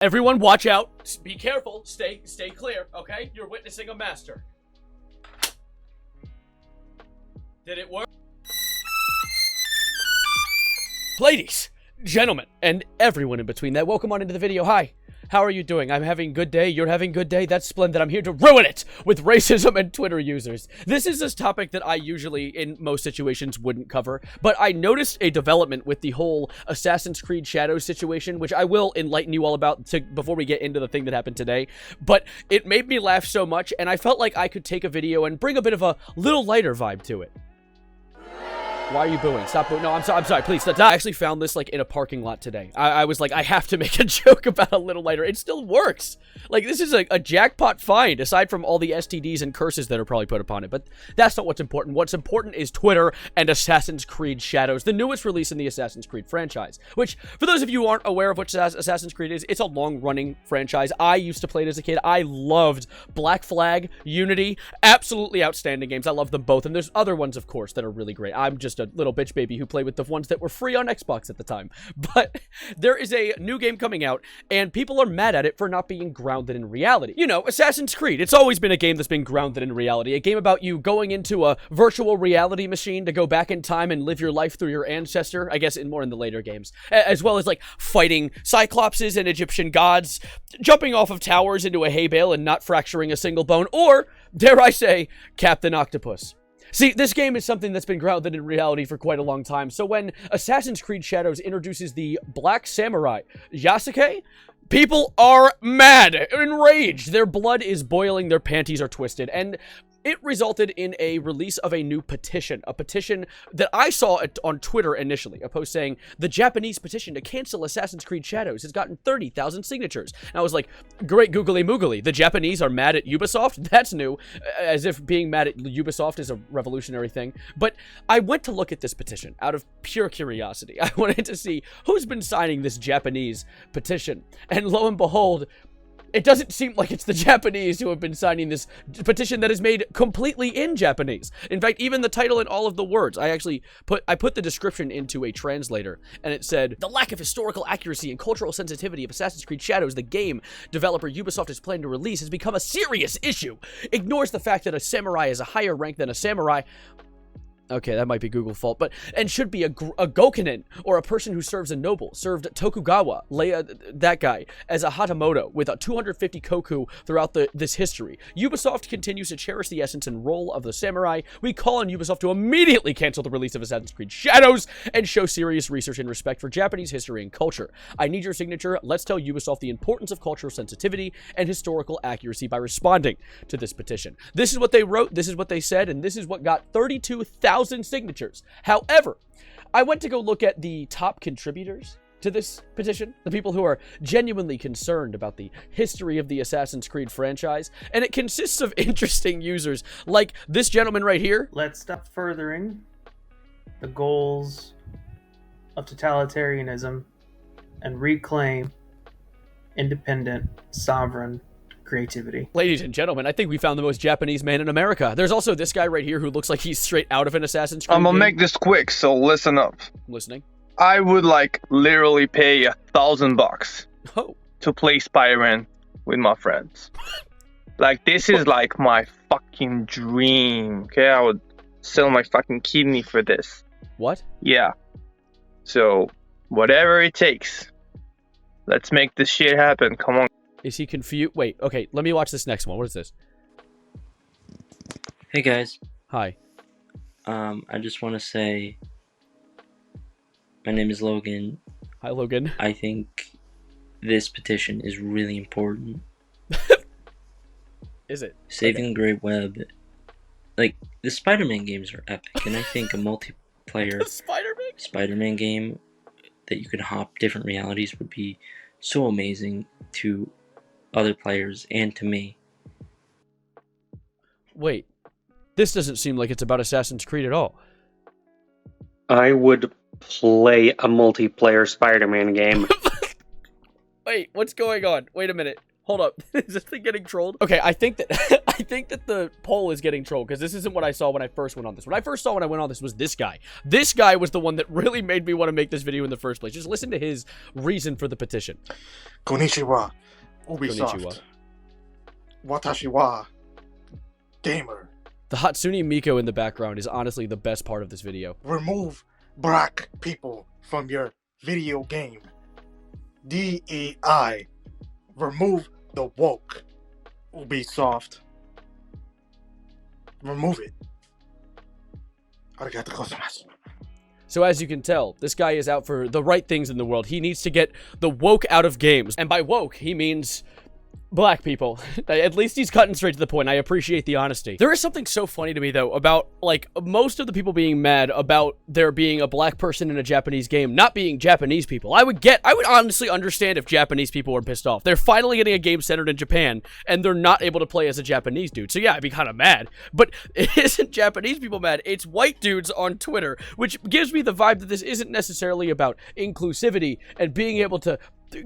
Everyone, watch out. Be careful. Stay clear, okay? You're witnessing a master. Did it work? Ladies, gentlemen, and everyone in between that, welcome on into the video. Hi. How are you doing? I'm having a good day. You're having a good day. That's splendid. I'm here to ruin it with racism and Twitter users. This is a topic that I usually, in most situations, wouldn't cover, but I noticed a development with the whole Assassin's Creed Shadows situation, which I will enlighten you all about before we get into the thing that happened today, but it made me laugh so much, and I felt like I could take a video and bring a bit of a little lighter vibe to it. Why are you booing? Stop booing. No, I'm sorry, please. Stop. I actually found this, like, in a parking lot today. I was like, I have to make a joke about a little lighter. It still works. Like, this is a jackpot find, aside from all the STDs and curses that are probably put upon it. But that's not what's important. What's important is Twitter and Assassin's Creed Shadows, the newest release in the Assassin's Creed franchise. Which, for those of you who aren't aware of what Assassin's Creed is, it's a long-running franchise. I used to play it as a kid. I loved Black Flag, Unity, absolutely outstanding games. I love them both. And there's other ones, of course, that are really great. I'm just a little bitch baby who played with the ones that were free on Xbox at the time. But there is a new game coming out, and people are mad at it for not being grounded in reality. You know, Assassin's Creed, it's always been a game that's been grounded in reality. A game about you going into a virtual reality machine to go back in time and live your life through your ancestor, I guess more in the later games. As well as, like, fighting Cyclopses and Egyptian gods, jumping off of towers into a hay bale and not fracturing a single bone, or, dare I say, Captain Octopus. See, this game is something that's been grounded in reality for quite a long time, so when Assassin's Creed Shadows introduces the Black Samurai, Yasuke, people are mad, enraged, their blood is boiling, their panties are twisted, and it resulted in a release of a new petition, a petition that I saw on Twitter initially, a post saying, the Japanese petition to cancel Assassin's Creed Shadows has gotten 30,000 signatures. And I was like, great googly moogly, the Japanese are mad at Ubisoft? That's new, as if being mad at Ubisoft is a revolutionary thing. But I went to look at this petition out of pure curiosity. I wanted to see who's been signing this Japanese petition. And lo and behold, it doesn't seem like it's the Japanese who have been signing this petition that is made completely in Japanese. In fact, even the title and all of the words, I put the description into a translator, and it said, the lack of historical accuracy and cultural sensitivity of Assassin's Creed Shadows, the game developer Ubisoft is planning to release, has become a serious issue. Ignores the fact that a samurai is a higher rank than a samurai. Okay, that might be Google fault, and should be a Gokunin, or a person who serves a noble, served Tokugawa, that guy, as a Hatamoto, with a 250 koku throughout this history. Ubisoft continues to cherish the essence and role of the samurai. We call on Ubisoft to immediately cancel the release of Assassin's Creed Shadows, and show serious research and respect for Japanese history and culture. I need your signature. Let's tell Ubisoft the importance of cultural sensitivity and historical accuracy by responding to this petition. This is what they wrote, this is what they said, and this is what got 32,000 signatures. However, I went to go look at the top contributors to this petition, the people who are genuinely concerned about the history of the Assassin's Creed franchise, and it consists of interesting users like this gentleman right here. Let's stop furthering the goals of totalitarianism and reclaim independent, sovereign creativity. Ladies and gentlemen, I think we found the most Japanese man in America. There's also this guy right here who looks like he's straight out of an Assassin's Creed I'm gonna game. make this quick, so listen up. Listening. I would literally pay $1,000 Oh. to play Spider-Man with my friends. This is my fucking dream. Okay, I would sell my fucking kidney for this. What? Yeah. So, whatever it takes. Let's make this shit happen. Come on. Is he confused? Wait, okay, let me watch this next one. What is this? Hey guys. Hi. I just want to say my name is Logan. Hi, Logan. I think this petition is really important. Is it? Saving the Great Web. The Spider-Man games are epic, and I think a multiplayer Spider-Man game that you could hop different realities would be so amazing to other players and to me. Wait, this doesn't seem like it's about Assassin's Creed at all. I would play a multiplayer Spider-Man game. Wait, what's going on? Wait a minute. Hold up. Is this thing getting trolled? Okay, I think that I think that the poll is getting trolled because this isn't what I saw when I first went on this. What I first saw when I went on this was this guy. This guy was the one that really made me want to make this video in the first place. Just listen to his reason for the petition. Konnichiwa, Ubisoft. Konnichiwa. Watashi wa gamer. The Hatsune Miku in the background is honestly the best part of this video. Remove black people from your video game. DEI. Remove the woke. Ubisoft. Remove it. Arigato gozaimasu. So as you can tell, this guy is out for the right things in the world. He needs to get the woke out of games. And by woke, he means black people. At least he's cutting straight to the point. I appreciate the honesty. There is something so funny to me, though, about, like, most of the people being mad about there being a black person in a Japanese game not being Japanese people. I would honestly understand if Japanese people were pissed off. They're finally getting a game centered in Japan, and they're not able to play as a Japanese dude. So yeah, I'd be kind of mad. But it isn't Japanese people mad. It's white dudes on Twitter, which gives me the vibe that this isn't necessarily about inclusivity and being able to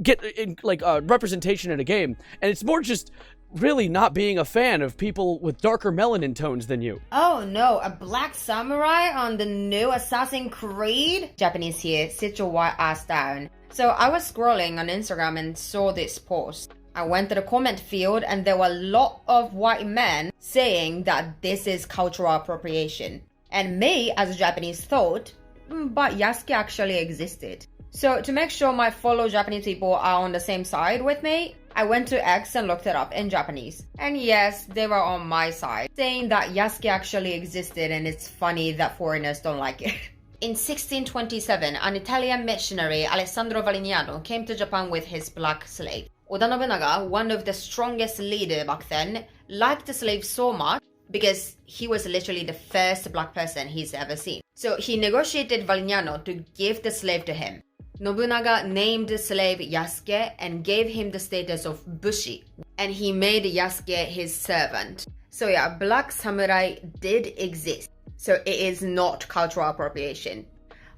get in, like, representation in a game, and it's more just really not being a fan of people with darker melanin tones than you. Oh no, a black samurai on the new Assassin's Creed? Japanese here, sit your white ass down. So I was scrolling on Instagram and saw this post. I went to the comment field and there were a lot of white men saying that this is cultural appropriation. And me, as a Japanese, thought, but Yasuke actually existed. So to make sure my fellow Japanese people are on the same side with me, I went to X and looked it up in Japanese. And yes, they were on my side, saying that Yasuke actually existed and it's funny that foreigners don't like it. In 1627, an Italian missionary, Alessandro Valignano, came to Japan with his black slave. Oda Nobunaga, one of the strongest leaders back then, liked the slave so much because he was literally the first black person he's ever seen. So he negotiated Valignano to give the slave to him. Nobunaga named the slave Yasuke and gave him the status of Bushi, and he made Yasuke his servant. So yeah, black samurai did exist, so it is not cultural appropriation.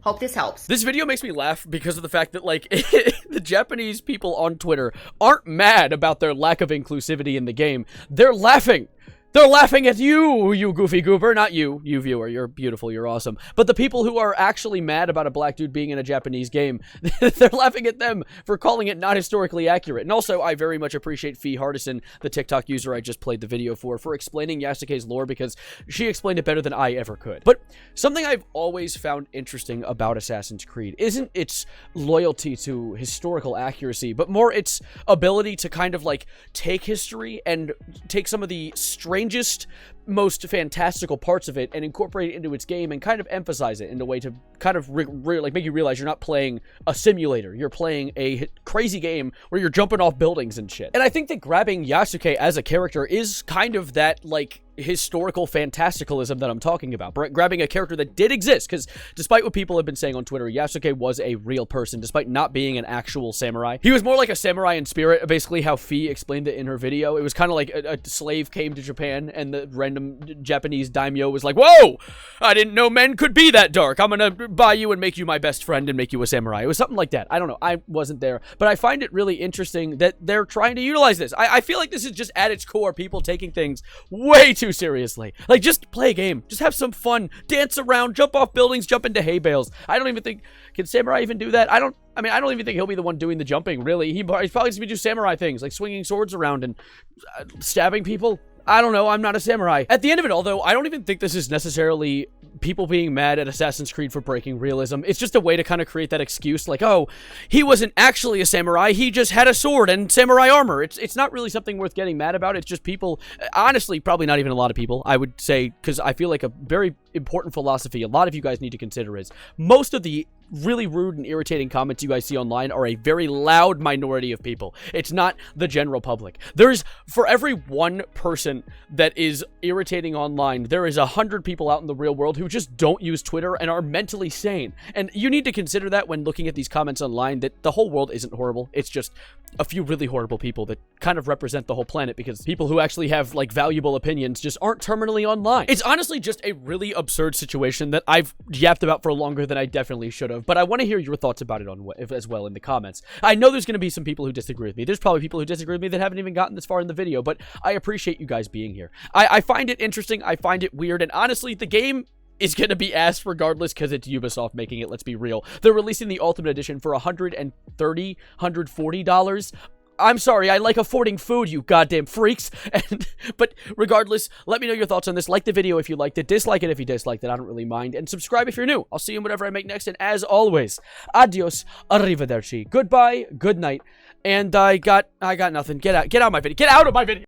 Hope this helps. This video makes me laugh because of the fact that, like, the Japanese people on Twitter aren't mad about their lack of inclusivity in the game. They're laughing. They're laughing at you, you goofy goober. Not you, you viewer. You're beautiful. You're awesome. But the people who are actually mad about a black dude being in a Japanese game, they're laughing at them for calling it not historically accurate. And also, I very much appreciate Fee Hardison, the TikTok user I just played the video for explaining Yasuke's lore because she explained it better than I ever could. But something I've always found interesting about Assassin's Creed isn't its loyalty to historical accuracy, but more its ability to kind of, like, take history and take some of the strangest, most fantastical parts of it and incorporate it into its game and kind of emphasize it in a way to kind of like make you realize you're not playing a simulator. You're playing a crazy game where you're jumping off buildings and shit. And I think that grabbing Yasuke as a character is kind of that, like, historical fantasticalism that I'm talking about. Grabbing a character that did exist, because despite what people have been saying on Twitter, Yasuke was a real person, despite not being an actual samurai. He was more like a samurai in spirit, basically how Fee explained it in her video. It was kind of like a slave came to Japan, and the random Japanese daimyo was like, whoa! I didn't know men could be that dark. I'm gonna buy you and make you my best friend and make you a samurai. It was something like that. I don't know. I wasn't there. But I find it really interesting that they're trying to utilize this. I feel like this is just at its core people taking things way too seriously. Like, just play a game. Just have some fun. Dance around. Jump off buildings. Jump into hay bales. I don't even think... Can Samurai even do that? I don't even think he'll be the one doing the jumping, really. He's probably just gonna do samurai things, like swinging swords around and stabbing people. I don't know, I'm not a samurai. At the end of it all, though, I don't even think this is necessarily people being mad at Assassin's Creed for breaking realism. It's just a way to kind of create that excuse, like, oh, he wasn't actually a samurai, he just had a sword and samurai armor. It's not really something worth getting mad about. It's just people, honestly, probably not even a lot of people, I would say, because I feel like a very important philosophy a lot of you guys need to consider is most of the really rude and irritating comments you guys see online are a very loud minority of people. It's not the general public. There's, for every one person that is irritating online, there is 100 people out in the real world who just don't use Twitter and are mentally sane. And you need to consider that when looking at these comments online, that the whole world isn't horrible. It's just a few really horrible people that kind of represent the whole planet, because people who actually have, like, valuable opinions just aren't terminally online. It's honestly just a really absurd situation that I've yapped about for longer than I definitely should have, but I want to hear your thoughts about it as well in the comments. I know there's going to be some people who disagree with me. There's probably people who disagree with me that haven't even gotten this far in the video, but I appreciate you guys being here. I find it interesting, I find it weird, and honestly, the game is going to be ass regardless because it's Ubisoft making it, let's be real. They're releasing the Ultimate Edition for $130, $140. I'm sorry, I like affording food, you goddamn freaks. But regardless, let me know your thoughts on this. Like the video if you liked it, dislike it if you disliked it, I don't really mind, and subscribe if you're new. I'll see you in whatever I make next, and as always, adios, arrivederci, goodbye, good night, and I got nothing. Get out of my video. Get out of my video!